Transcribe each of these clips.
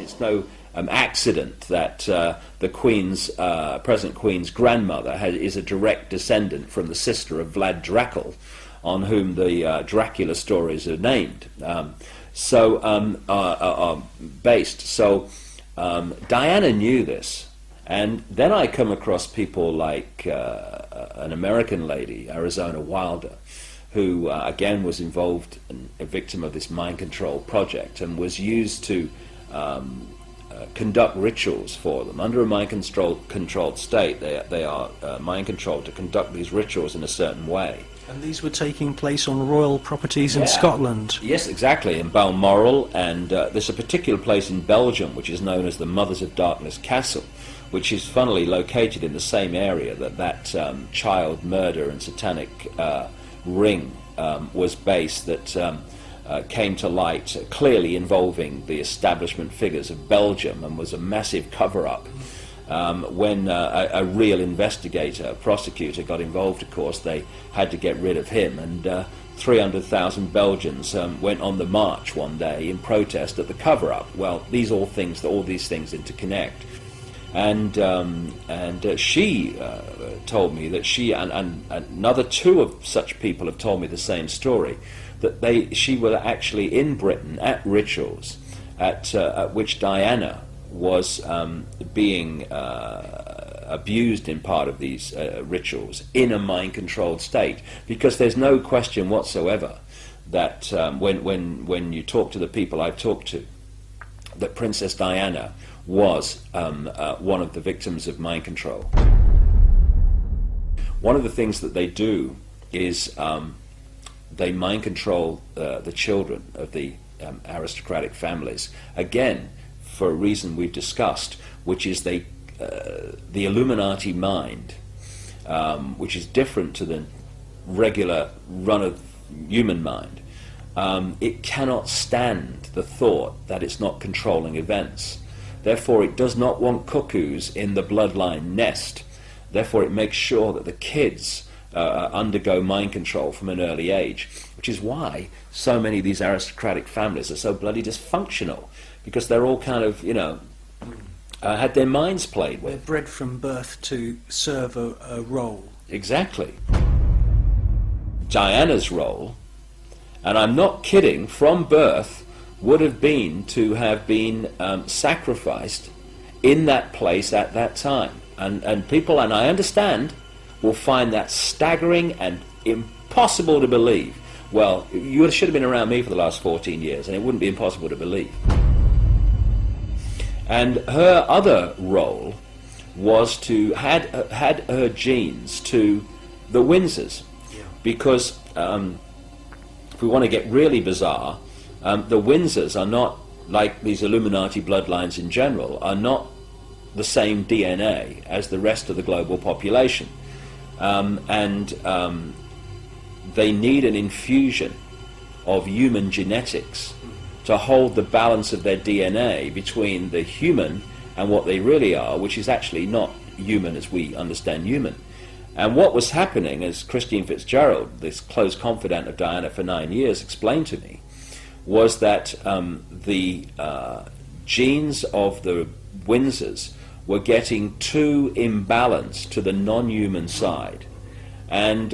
it's no accident that the Queen's, present Queen's grandmother is a direct descendant from the sister of Vlad Dracul, on whom the Dracula stories are named. Are based. So Diana knew this, and then I come across people like an American lady, Arizona Wilder, who again was involved and a victim of this mind control project, and was used to conduct rituals for them. Under a mind controlled state, they are mind controlled to conduct these rituals in a certain way. And these were taking place on royal properties in Scotland? Yes, exactly, in Balmoral, and there's a particular place in Belgium which is known as the Mothers of Darkness Castle, which is funnily located in the same area that child murder and satanic ring was based, that came to light, clearly involving the establishment figures of Belgium, and was a massive cover-up. When a real investigator, a prosecutor, got involved, of course, they had to get rid of him, and 300,000 Belgians went on the march one day in protest at the cover-up. Well, all these things interconnect. And she told me that she and another two of such people have told me the same story, that she was actually in Britain at rituals at which Diana was being abused in part of these rituals in a mind-controlled state, because there's no question whatsoever that when you talk to the people I've talked to, that Princess Diana was one of the victims of mind control. One of the things that they do is they mind control the children of the aristocratic families, again for a reason we've discussed, which is the Illuminati mind, which is different to the regular run of human mind. It cannot stand the thought that it's not controlling events. Therefore, it does not want cuckoos in the bloodline nest. Therefore, it makes sure that the kids undergo mind control from an early age, which is why so many of these aristocratic families are so bloody dysfunctional, because they're all kind of, had their minds played with. They're bred from birth to serve a role. Exactly. Diana's role, and I'm not kidding, from birth, would have been to have been sacrificed in that place at that time. And people, and I understand, will find that staggering and impossible to believe. Well, you should have been around me for the last 14 years, and it wouldn't be impossible to believe. And her other role was to had her genes to the Windsors, because if we want to get really bizarre, the Windsors are not, like these Illuminati bloodlines in general, are not the same DNA as the rest of the global population. They need an infusion of human genetics to hold the balance of their DNA between the human and what they really are, which is actually not human as we understand human. And what was happening, as Christine Fitzgerald, this close confidant of Diana for 9 years, explained to me, was that the genes of the Windsors were getting too imbalanced to the non-human side. And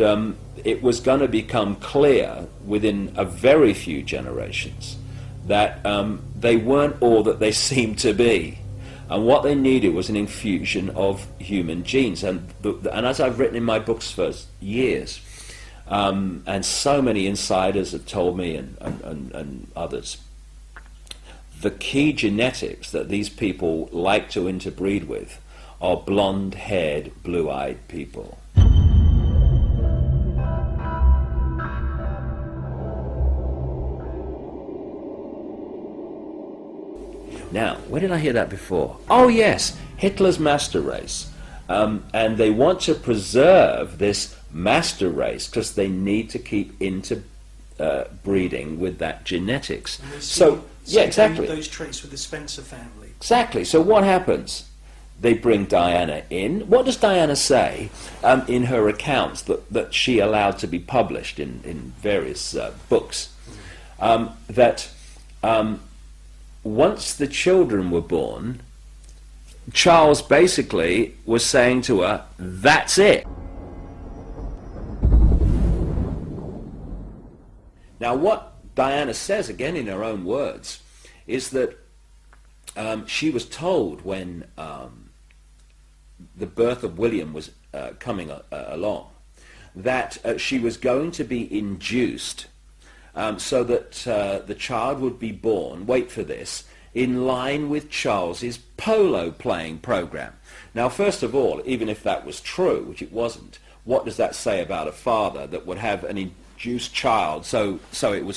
it was going to become clear within a very few generations that they weren't all that they seemed to be. And what they needed was an infusion of human genes. And as I've written in my books for years, and so many insiders have told me, and others, the key genetics that these people like to interbreed with are blonde-haired, blue-eyed people. Now, where did I hear that before? Oh yes, Hitler's master race. And they want to preserve this master race because they need to keep interbreeding with that genetics. So, yeah, exactly. Those traits with the Spencer family. Exactly. So what happens? They bring Diana in. What does Diana say in her accounts that she allowed to be published in various books? That once the children were born, Charles basically was saying to her, that's it. Now what Diana says, again in her own words, is that she was told when the birth of William was coming along, that she was going to be induced so that the child would be born, wait for this, in line with Charles's polo playing program. Now, first of all, even if that was true, which it wasn't, what does that say about a father that would have an induced child so it would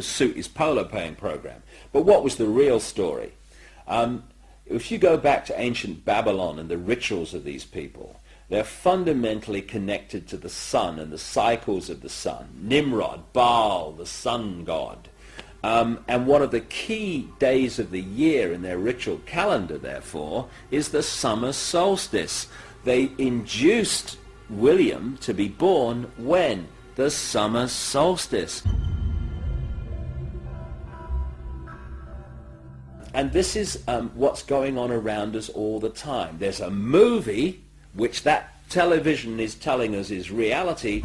suit his polo playing program? But what was the real story? If you go back to ancient Babylon and the rituals of these people, they're fundamentally connected to the sun and the cycles of the sun. Nimrod, Baal, the sun god. And one of the key days of the year in their ritual calendar, therefore, is the summer solstice. They induced William to be born when? The summer solstice. And this is what's going on around us all the time. There's a movie, which that television is telling us is reality,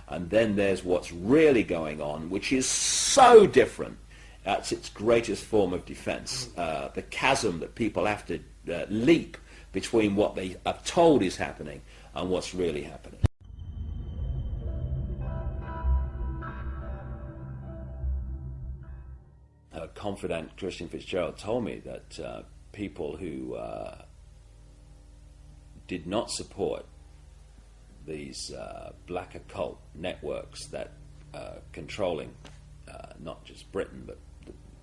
and then there's what's really going on, which is so different. That's its greatest form of defense, the chasm that people have to leap between what they are told is happening and what's really happening. A confidant, Christian Fitzgerald, told me that people who did not support these black occult networks that controlling not just Britain but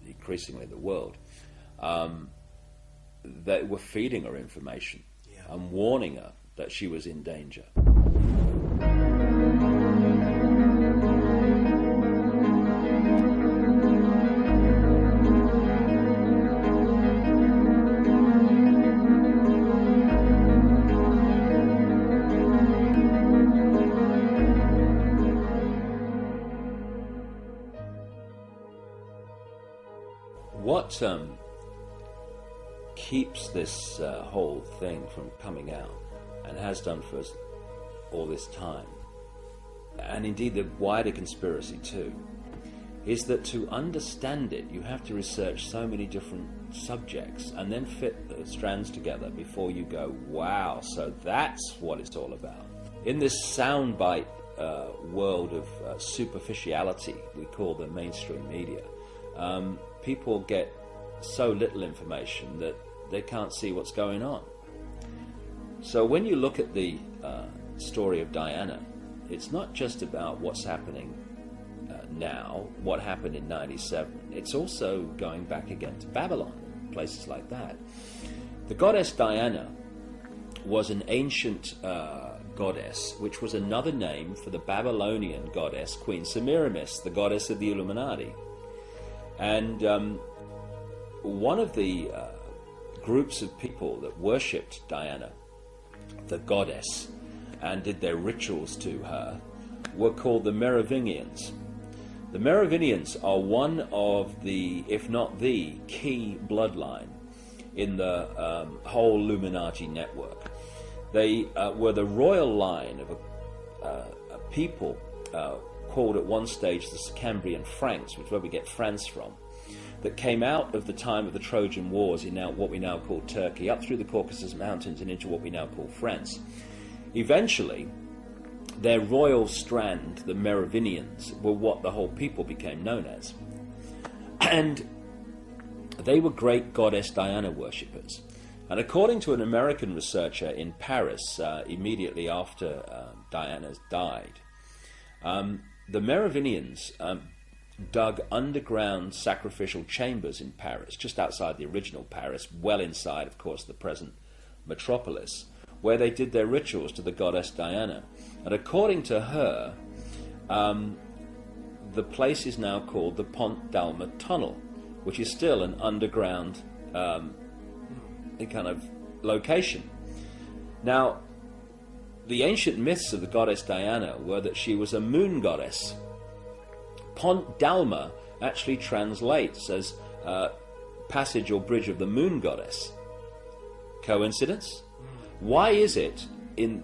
increasingly the world, they were feeding her information and warning her that she was in danger. What keeps this whole thing from coming out, and has done for us all this time, and indeed the wider conspiracy too, is that to understand it you have to research so many different subjects and then fit the strands together before you go, wow, so that's what it's all about. In this soundbite world of superficiality we call the mainstream media, people get so little information that they can't see what's going on. So when you look at the story of Diana, it's not just about what's happening now, what happened in 97. It's also going back again to Babylon, places like that. The goddess Diana was an ancient goddess, which was another name for the Babylonian goddess Queen Semiramis, the goddess of the Illuminati. And one of the groups of people that worshipped Diana, the goddess, and did their rituals to her were called the Merovingians. The Merovingians are one of the, if not the, key bloodline in the whole Illuminati network. They were the royal line of a people called at one stage the Cambrian Franks, which is where we get France from, that came out of the time of the Trojan Wars in now what we now call Turkey, up through the Caucasus Mountains and into what we now call France. Eventually, their royal strand, the Merovingians, were what the whole people became known as. And they were great goddess Diana worshippers. And according to an American researcher in Paris, immediately after Diana died, the Merovingians dug underground sacrificial chambers in Paris, just outside the original Paris, well inside, of course, the present metropolis, where they did their rituals to the goddess Diana. And according to her, the place is now called the Pont d'Alma Tunnel, which is still an underground kind of location. Now, the ancient myths of the goddess Diana were that she was a moon goddess, Pont Dalma actually translates as passage or bridge of the moon goddess. Coincidence? Why is it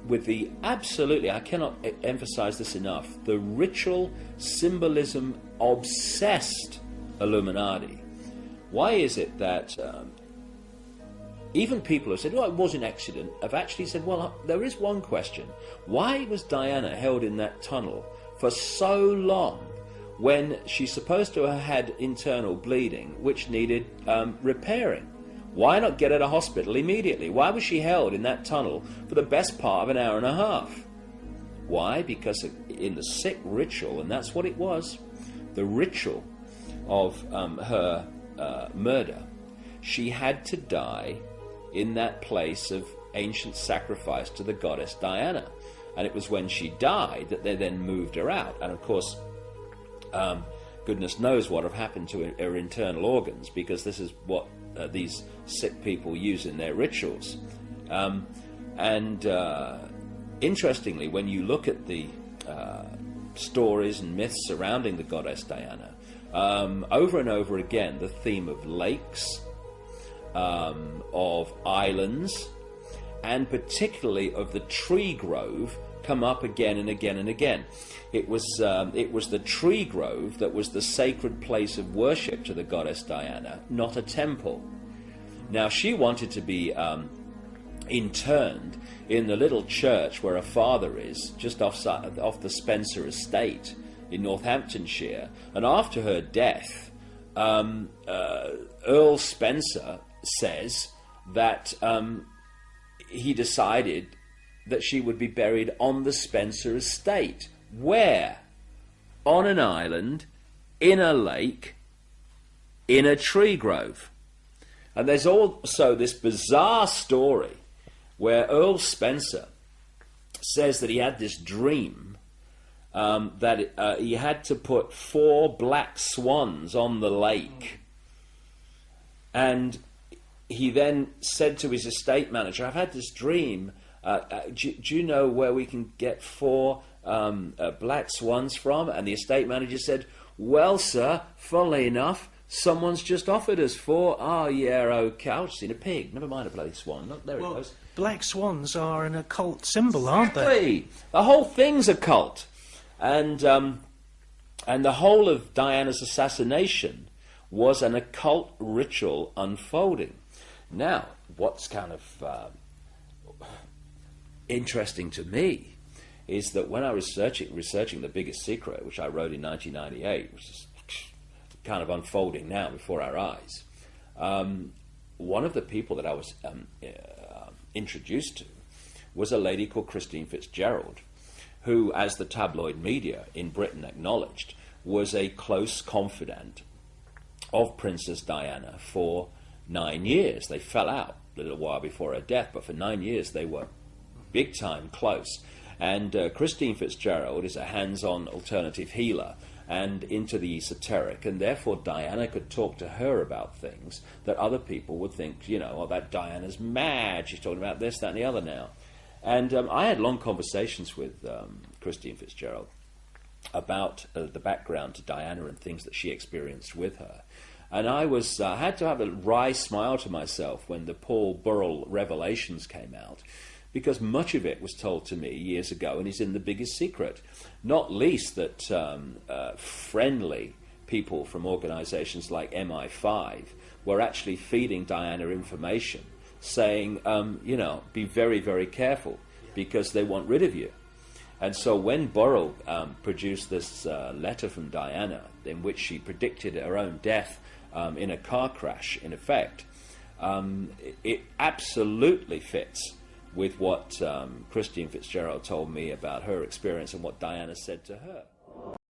with the absolutely, I cannot emphasize this enough, the ritual symbolism obsessed Illuminati, why is it that even people who said, well, it was an accident, have actually said, well, there is one question. Why was Diana held in that tunnel for so long when she's supposed to have had internal bleeding which needed repairing? Why not get her to hospital immediately? Why was she held in that tunnel for the best part of an hour and a half? Why? Because in the sick ritual, and that's what it was, the ritual of her murder, she had to die in that place of ancient sacrifice to the goddess Diana. And it was when she died that they then moved her out. And of course, goodness knows what have happened to her internal organs, because this is what these sick people use in their rituals. Interestingly, when you look at the stories and myths surrounding the goddess Diana, over and over again, the theme of lakes, of islands, and particularly of the tree grove come up again and again and again. It was the tree grove that was the sacred place of worship to the goddess Diana, not a temple. Now, she wanted to be interned in the little church where her father is, just off the Spencer estate in Northamptonshire. And after her death, Earl Spencer says that he decided that she would be buried on the Spencer estate. Where? On an island, in a lake, in a tree grove. And there's also this bizarre story where Earl Spencer says that he had this dream that he had to put 4 black swans on the lake. And he then said to his estate manager, I've had this dream. Do you know where we can get 4 black swans from? And the estate manager said, well, sir, funnily enough, someone's just offered us 4. Oh, yeah, okay. I've seen a pig. Never mind a bloody swan. Look, there it goes. Black swans are an occult symbol, aren't they? Exactly. The whole thing's occult. And the whole of Diana's assassination was an occult ritual unfolding. Now, what's kind of interesting to me is that when I was researching The Biggest Secret, which I wrote in 1998, which is kind of unfolding now before our eyes, one of the people that I was introduced to was a lady called Christine Fitzgerald, who, as the tabloid media in Britain acknowledged, was a close confidant of Princess Diana for 9 years. They fell out a little while before her death, but for 9 years they were big time close. And Christine Fitzgerald is a hands-on alternative healer and into the esoteric, and therefore Diana could talk to her about things that other people would think, you know, oh, that Diana's mad, she's talking about this, that, and the other now. And I had long conversations with Christine Fitzgerald about the background to Diana and things that she experienced with her. And I had to have a wry smile to myself when the Paul Burrell revelations came out, because much of it was told to me years ago and is in The Biggest Secret. Not least that friendly people from organizations like MI5 were actually feeding Diana information, saying, you know, be very, very careful because they want rid of you. And so when Burrell produced this letter from Diana in which she predicted her own death in a car crash, in effect, it absolutely fits with what Christine Fitzgerald told me about her experience and what Diana said to her.